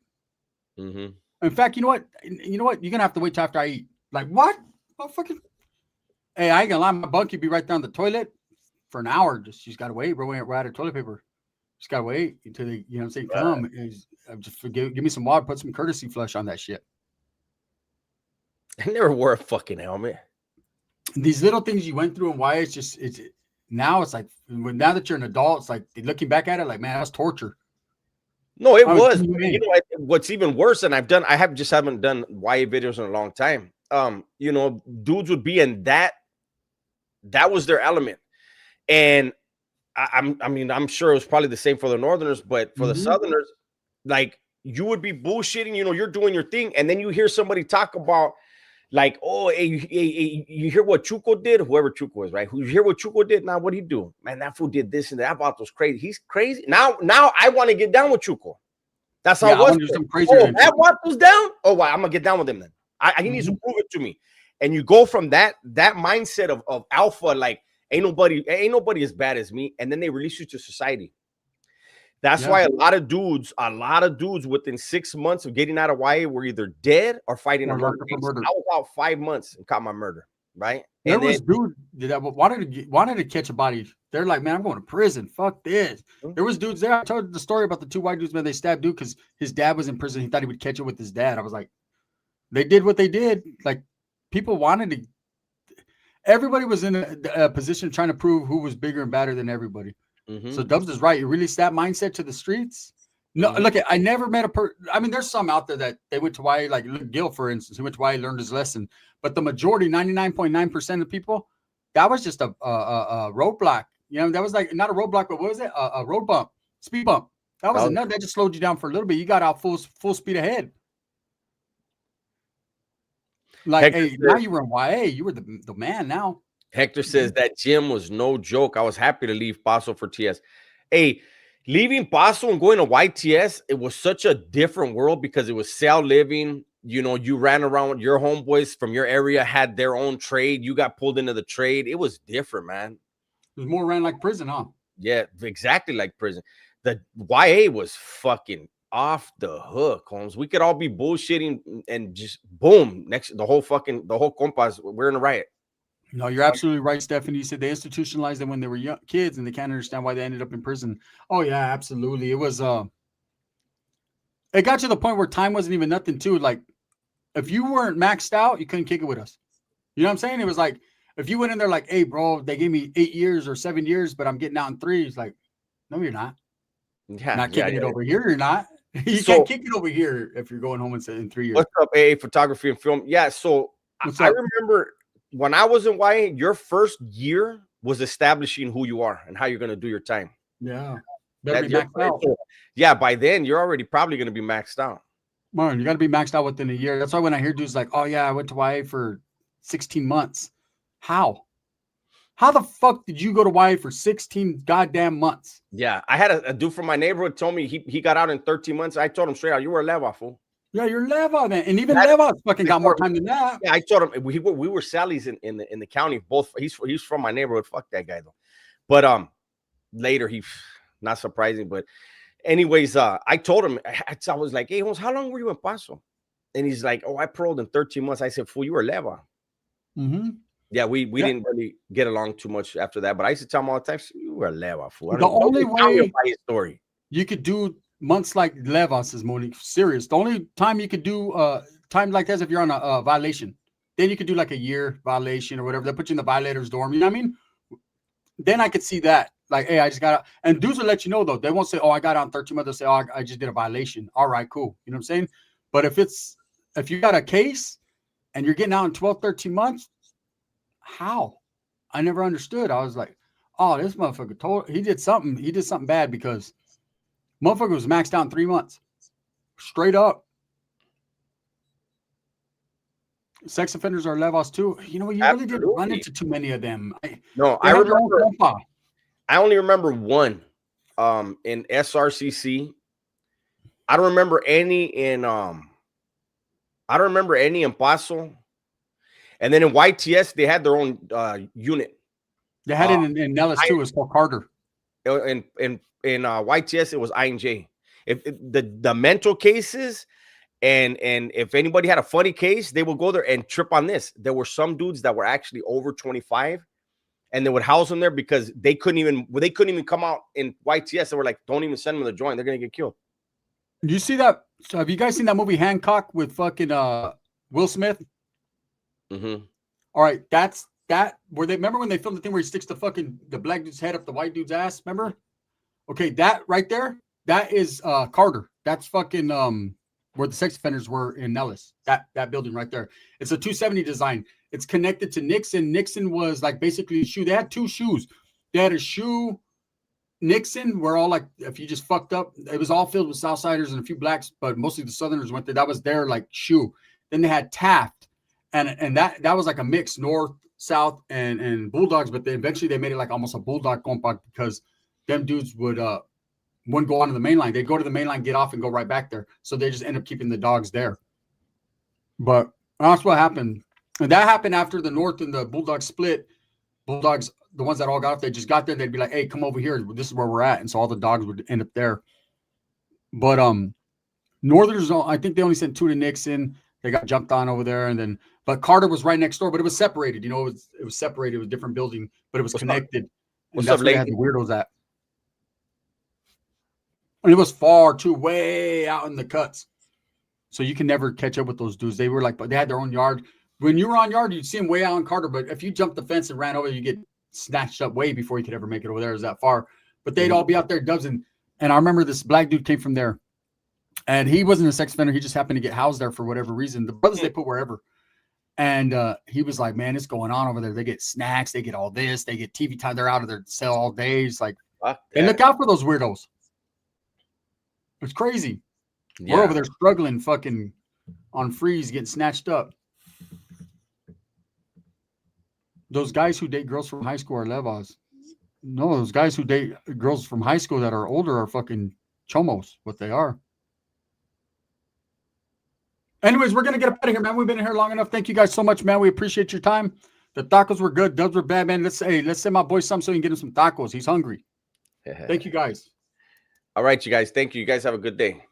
Mm-hmm. In fact, you know what? You're gonna have to wait till after I eat. Like what? Oh, fucking. Hey, I ain't gonna lie. My bunkie be right down the toilet for an hour. Just gotta wait. We're out of toilet paper. Just gotta wait until they, you know what I'm saying, come. Just give me some water. Put some courtesy flush on that shit. I never wore a fucking helmet. These little things you went through and why it's now it's like now that you're an adult, it's like looking back at it, like man, that was torture. No, it was. You know, what's even worse, and I haven't done YA videos in a long time. You know, dudes would be in that. That was their element, and I'm sure it was probably the same for the Northerners, but for the Southerners, like you would be bullshitting. You know, you're doing your thing, and then you hear somebody talk about. Like, oh, hey, you hear what Chuco did? Whoever Chuco is, right? You hear what Chuco did? Now, what did he do? Man, that fool did this and that. That was crazy. He's crazy. Now I want to get down with Chuco. That's how it was. That was down? Oh, wow, I'm going to get down with him then. He needs to prove it to me. And you go from that mindset of alpha, like, ain't nobody as bad as me. And then they release you to society. That's why a lot of dudes within 6 months of getting out of YA were either dead or fighting a murder case. I was out 5 months and caught my murder, right? There was dude that wanted to catch a body. They're like, man, I'm going to prison. Fuck this. There was dudes there. I told the story about the two white dudes, man. They stabbed dude because his dad was in prison. He thought he would catch it with his dad. I was like, they did what they did. Like people wanted to. Everybody was in a position trying to prove who was bigger and badder than everybody. So Dubs is right. You release that mindset to the streets. No, look, I never met I mean, there's some out there that they went to YA, like Gil, for instance, he went to YA, learned his lesson. But the majority, 99.9% of people, that was just a roadblock. You know, that was like not a roadblock, but what was it? A road bump, speed bump. That was enough. That just slowed you down for a little bit. You got out full speed ahead. Like, Hector, hey, now you were in YA. You were the man now. Hector says that gym was no joke. I was happy to leave Paso for TS. Hey, leaving Paso and going to YTS, it was such a different world because it was sale living. You know, you ran around with your homeboys from your area, had their own trade. You got pulled into the trade. It was different, man. It was more ran like prison, huh? Yeah, exactly like prison. The YA was fucking off the hook, Holmes. We could all be bullshitting and just boom, the whole compas, we're in a riot. No, you're absolutely right, Stephanie. You said they institutionalized them when they were young kids, and they can't understand why they ended up in prison. Oh yeah, absolutely. It was it got to the point where time wasn't even nothing too. Like if you weren't maxed out, you couldn't kick it with us. You know what I'm saying? It was like if you went in there like, hey, bro, they gave me 8 years or 7 years, but I'm getting out in 3. It's like, no, you're not. Yeah, not kicking it over here. You're not. You can't kick it over here if you're going home in 3 years. What's up, AA Photography and Film? Yeah, so I remember when I was in YA, your first year was establishing who you are and how you're going to do your time. Yeah. Better be maxed out. Yeah, by then, you're already probably going to be maxed out. Man, you got to be maxed out within a year. That's why when I hear dudes like, oh, yeah, I went to YA for 16 months. How? How the fuck did you go to YA for 16 goddamn months? Yeah, I had a dude from my neighborhood told me he got out in 13 months. I told him straight out, you were a leva, fool. Yeah, you're leva, man. And even leva's fucking got more time than that. Yeah, I told him we were Sally's in the county. Both he's from my neighborhood. Fuck that guy though. But later he, not surprising, but anyways, I told him, I was like, hey, Holmes, how long were you in Paso? And he's like, oh, I paroled in 13 months. I said, fool, you were leva. Yeah, we didn't really get along too much after that, but I used to tell him all the time, you were leva, fool. The only way story you could do months like levas is more serious. The only time you could do time like that is if you're on a violation. Then you could do like a year violation or whatever. They put you in the violators dorm. You know what I mean? Then I could see that. Like, hey, I just got out. And dudes will let you know, though. They won't say, oh, I got out in 13 months. They'll say, oh, I just did a violation. All right, cool. You know what I'm saying? But if you got a case and you're getting out in 12, 13 months, how? I never understood. I was like, oh, this motherfucker he did something bad because motherfucker was maxed out in 3 months. Straight up. Sex offenders are levels too. You know, you really didn't run into too many of them. I remember. I only remember one in SRCC. I don't remember any in Paso. And then in YTS, they had their own unit. They had it in Nellis too. It's called Carter. In YTS, it was I&J. If the mental cases, and if anybody had a funny case, they would go there and trip on this. There were some dudes that were actually over 25, and they would house them there because they couldn't even come out in YTS. They were like, don't even send them to the joint. They're gonna get killed. Do you see that? So have you guys seen that movie Hancock with fucking Will Smith? Mm-hmm. All right, that's that. Remember when they filmed the thing where he sticks the black dude's head up the white dude's ass? Remember? Okay, that right there, that is Carter. That's fucking where the sex offenders were in Nellis. That building right there. It's a 270 design. It's connected to Nixon. Nixon was like basically a shoe. They had two shoes. They had a shoe. Nixon, where all like if you just fucked up, it was all filled with Southsiders and a few blacks, but mostly the Southerners went there. That was their like shoe. Then they had Taft, and that was like a mix, North, South, and Bulldogs. But eventually they made it like almost a Bulldog compact because them dudes wouldn't go onto the main line. They'd go to the main line, get off, and go right back there. So they just end up keeping the dogs there. But that's what happened, and that happened after the North and the Bulldogs split. Bulldogs, the ones that all got off, they just got there. They'd be like, hey, come over here. This is where we're at. And so all the dogs would end up there. But Northerners, I think they only sent 2 to Nixon. They got jumped on over there. But Carter was right next door, but it was separated. You know, it was separated. It was a different building, but it was connected. And that's where they had the weirdos at. And it was far too way out in the cuts. So you can never catch up with those dudes. They were like, but they had their own yard. When you were on yard, you'd see them way out in Carter. But if you jumped the fence and ran over, you get snatched up way before you could ever make it over there. It was that far. But they'd all be out there, dubs. And I remember this black dude came from there. And he wasn't a sex offender. He just happened to get housed there for whatever reason. The brothers, they put wherever. And he was like, man, it's going on over there. They get snacks. They get all this. They get TV time. They're out of their cell all day. It's like, they look out for those weirdos. It's crazy. Yeah. We're over there struggling fucking on freeze, getting snatched up. Those guys who date girls from high school are levas. No, those guys who date girls from high school that are older are fucking chomos, what they are. Anyways, we're going to get up out of here, man. We've been in here long enough. Thank you guys so much, man. We appreciate your time. The tacos were good. Dubs were bad, man. Let's send my boy some so he can get him some tacos. He's hungry. Thank you, guys. All right, you guys. Thank you. You guys have a good day.